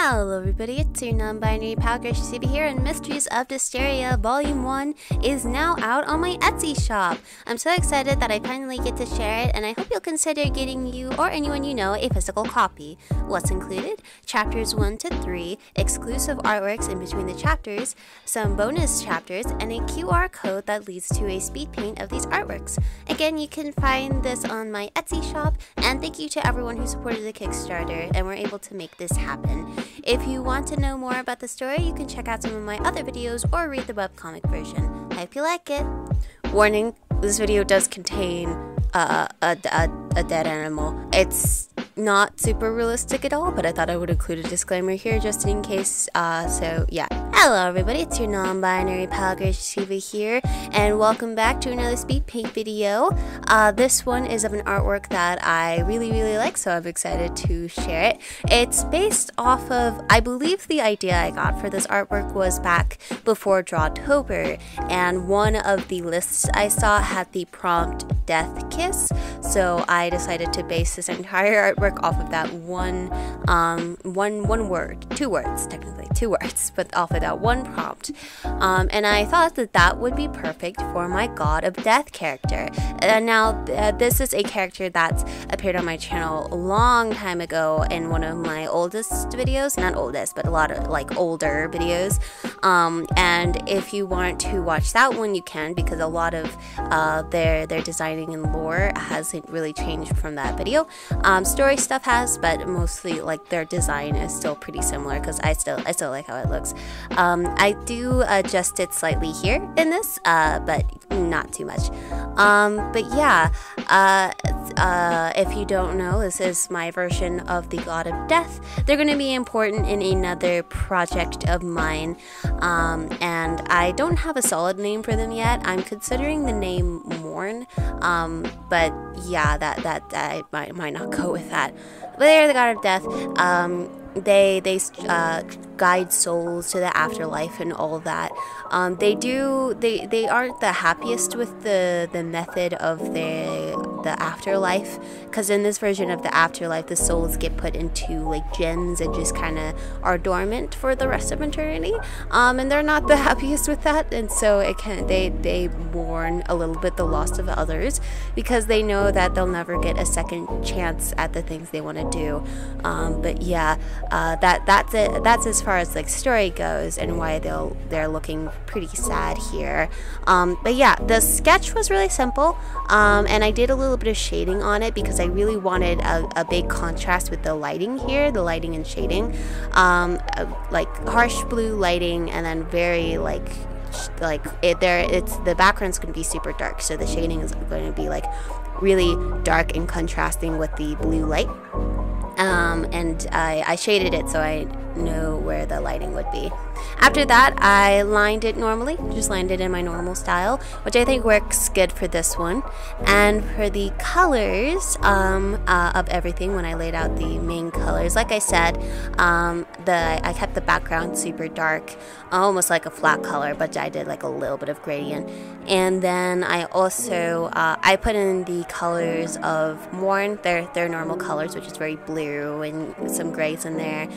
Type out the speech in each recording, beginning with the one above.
Hello everybody, it's your non-binary pal Gracious here, and Mysteries of Distearia Volume 1 is now out on my Etsy shop. I'm so excited that I finally get to share it, and I hope you'll consider getting you or anyone you know a physical copy. What's included? Chapters 1 to 3, exclusive artworks in between the chapters, some bonus chapters, and a QR code that leads to a speed paint of these artworks. Again, you can find this on my Etsy shop, and thank you to everyone who supported the Kickstarter and were able to make this happen. If you want to know more about the story, you can check out some of my other videos or read the webcomic version. I hope you like it. Warning, this video does contain a dead animal. It's not super realistic at all, but I thought I would include a disclaimer here just in case, so yeah. Hello everybody, it's your non-binary pal Gracious here, and welcome back to another speed paint video. This one is of an artwork that I really like, so I'm excited to share it. It's based off of, I believe the idea I got for this artwork was back before Drawtober, and one of the lists I saw had the prompt Death Kiss, so I decided to base this entire artwork off of that one word, two words, but off of that one prompt. And I thought that that would be perfect for my God of Death character. Now, this is a character that's appeared on my channel a long time ago in one of my oldest videos, not oldest, but a lot of like older videos. And if you want to watch that one, you can, because a lot of their designing and lore hasn't really changed from that video. Story stuff has, but mostly like their design is still pretty similar, because I still like how it looks. I do adjust it slightly here in this, but not too much. But yeah, if you don't know, this is my version of the God of Death. They're going to be important in another project of mine, and I don't have a solid name for them yet. I'm considering the name Mourn, but yeah, that I might not go with that. But they're the God of Death. They guide souls to the afterlife and all that. They aren't the happiest with the method of the afterlife, because in this version of the afterlife, the souls get put into like gems and just kind of are dormant for the rest of eternity. And they're not the happiest with that, and so they mourn a little bit the loss of others, because they know that they'll never get a second chance at the things they want to do. But yeah, that's it. That's as far as like story goes, and why they're looking pretty sad here. But yeah, the sketch was really simple, and I did a little bit of shading on it because I really wanted a big contrast with the lighting here, the lighting and shading, like harsh blue lighting, and then very it's the background's going to be super dark, so the shading is going to be like really dark and contrasting with the blue light. And I shaded it so I know where the lighting would be. After that, I lined it normally, just lined it in my normal style, which I think works good for this one. And for the colors of everything, when I laid out the main colors, like I said, I kept the background super dark, almost like a flat color, but I did like a little bit of gradient. And then I also I put in the colors of Mourn, their normal colors, which is very blue and some grays in there.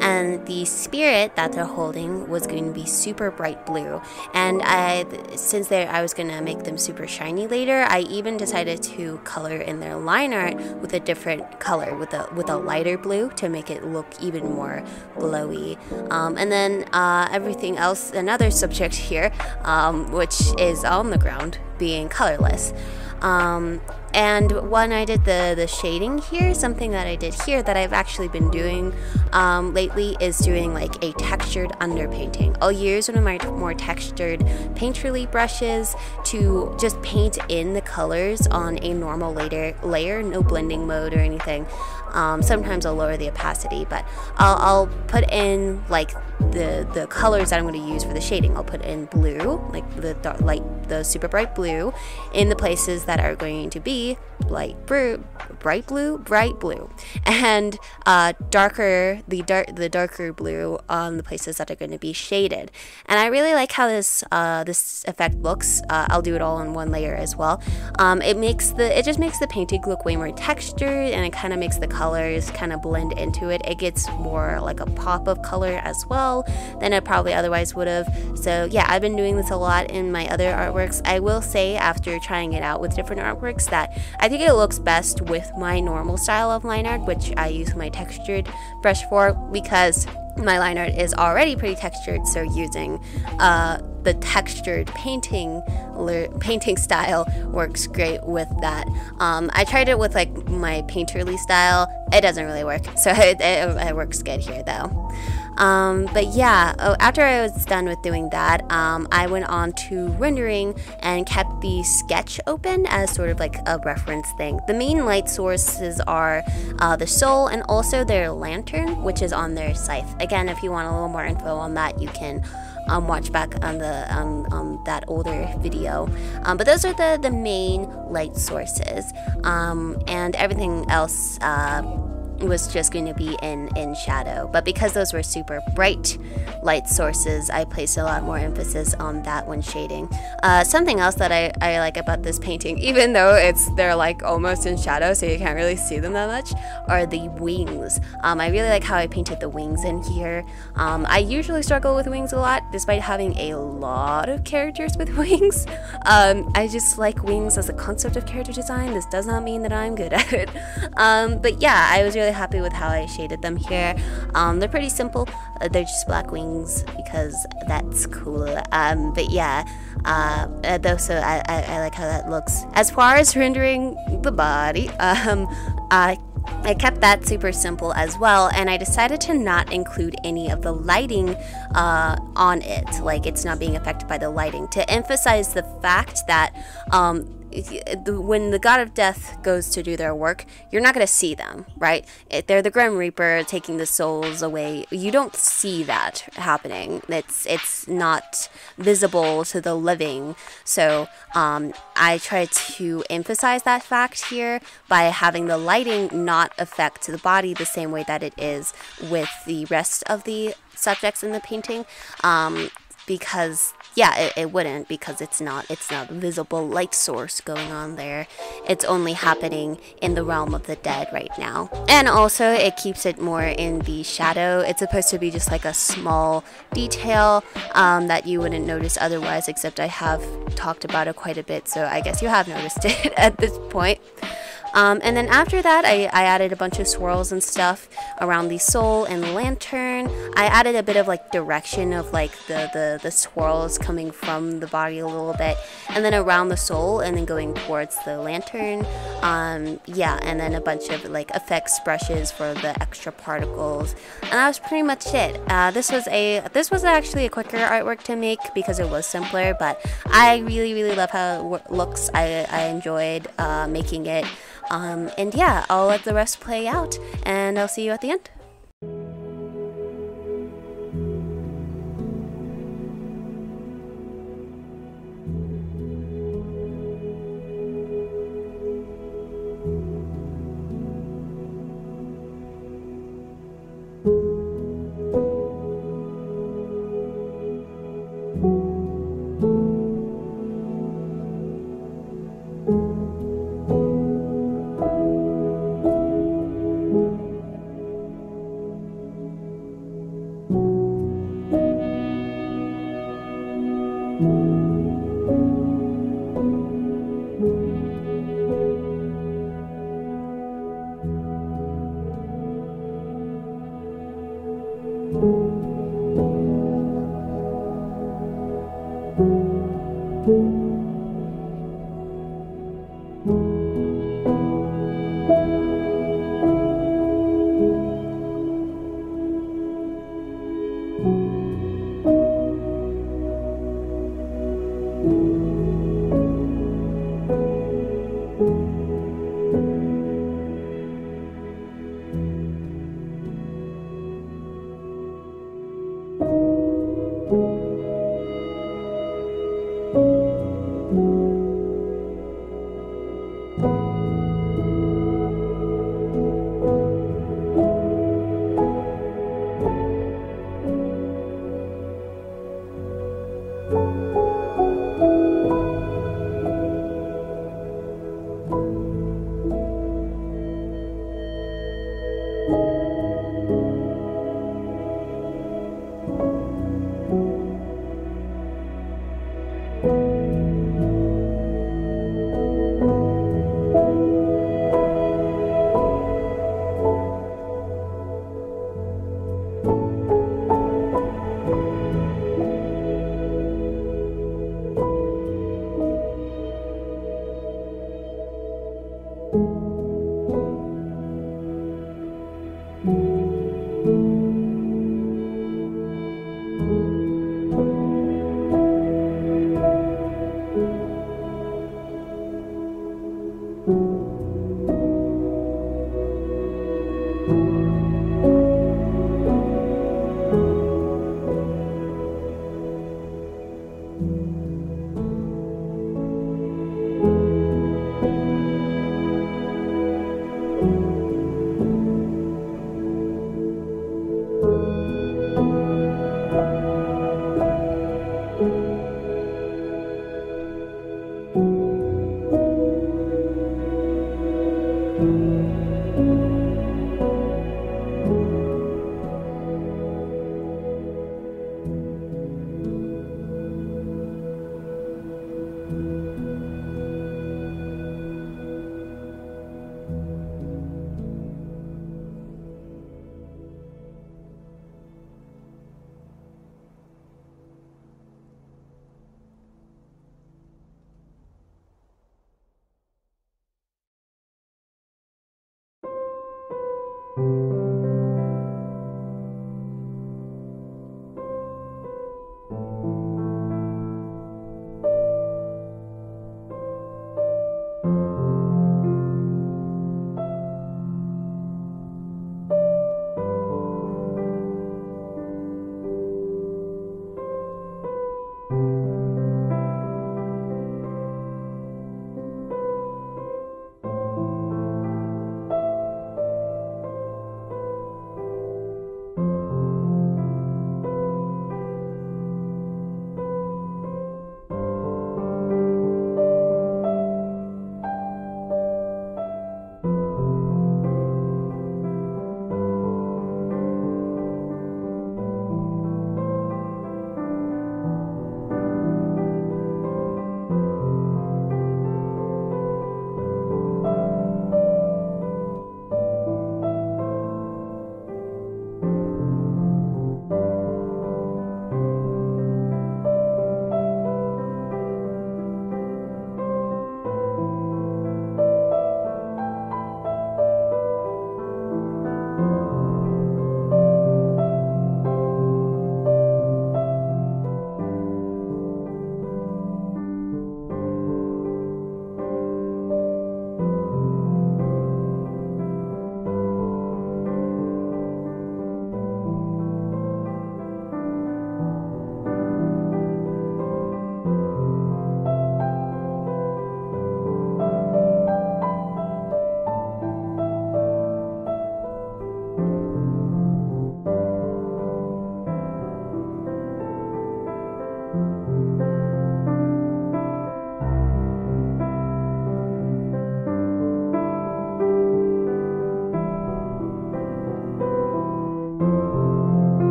And the spirit that they're holding was going to be super bright blue. And since I was going to make them super shiny later, I even decided to color in their line art with a different color, with a lighter blue, to make it look even more glowy. And then everything else, another subject here, which is on the ground, being colorless. And when I did the shading here, something that I did here that I've actually been doing lately is doing like a textured underpainting. I'll use one of my more textured painterly brushes to just paint in the colors on a normal layer, no blending mode or anything. Sometimes I'll lower the opacity, but I'll put in like the colors that I'm going to use for the shading. I'll put in blue, like the dark, the super bright blue, in the places that are going to be bright blue, and the darker blue on the places that are going to be shaded. And I really like how this effect looks. I'll do it all in one layer as well. It just makes the painting look way more textured, and it kind of makes the colors kind of blend into it. It gets more like a pop of color as well than it probably otherwise would have. So yeah, I've been doing this a lot in my other artworks. I will say, after trying it out with different artworks, that I think it looks best with my normal style of line art, which I use my textured brush for, because my line art is already pretty textured. So using the textured painting style works great with that. I tried it with like my painterly style. It doesn't really work, so it works good here though. But yeah, after I was done with doing that, I went on to rendering and kept the sketch open as sort of like a reference thing. The main light sources are the soul and also their lantern, which is on their scythe. Again, if you want a little more info on that, you can watch back on that older video. But those are the main light sources, and everything else was just going to be in shadow. But because those were super bright light sources, I placed a lot more emphasis on that when shading. Something else that I like about this painting, even though they're like almost in shadow so you can't really see them that much, are the wings. I really like how I painted the wings in here. I usually struggle with wings a lot, despite having a lot of characters with wings. I just like wings as a concept of character design. This does not mean that I'm good at it. But yeah, I was really happy with how I shaded them here. They're pretty simple. They're just black wings because that's cool. But yeah, so I like how that looks. As far as rendering the body, I kept that super simple as well, and I decided to not include any of the lighting on it, like it's not being affected by the lighting, to emphasize the fact that when the God of Death goes to do their work, you're not going to see them, right? They're the Grim Reaper taking the souls away. You don't see that happening. It's not visible to the living. So I try to emphasize that fact here by having the lighting not affect the body the same way that it is with the rest of the subjects in the painting. Because yeah, it wouldn't, because it's not visible light source going on there. It's only happening in the realm of the dead right now. And also it keeps it more in the shadow. It's supposed to be just like a small detail that you wouldn't notice otherwise, except I have talked about it quite a bit, so I guess you have noticed it at this point. And then after that, I added a bunch of swirls and stuff around the soul and the lantern. I added a bit of like direction of like the swirls coming from the body a little bit, and then around the soul, and then going towards the lantern. Yeah, and then a bunch of like effects brushes for the extra particles, and that was pretty much it. This was actually a quicker artwork to make because it was simpler, but I really love how it looks. I enjoyed making it. And yeah, I'll let the rest play out, and I'll see you at the end.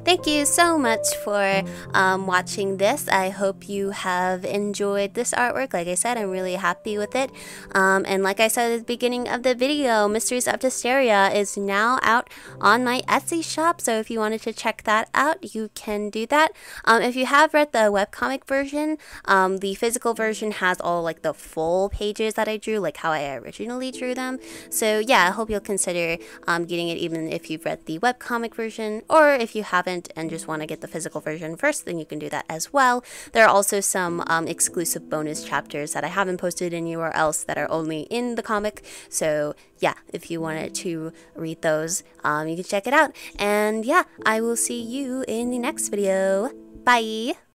Thank you so much for watching this. I hope you have enjoyed this artwork. Like I said, I'm really happy with it. And like I said at the beginning of the video, Mysteries of Distearia is now out on my Etsy shop. So if you wanted to check that out, you can do that. If you have read the webcomic version, the physical version has all like the full pages that I drew, like how I originally drew them. So yeah, I hope you'll consider getting it even if you've read the webcomic version, or if you haven't and just want to get the physical version first, then you can do that as well. There are also some exclusive bonus chapters that I haven't posted anywhere else that are only in the comic. So yeah, if you wanted to read those, you can check it out. And yeah, I will see you in the next video. Bye!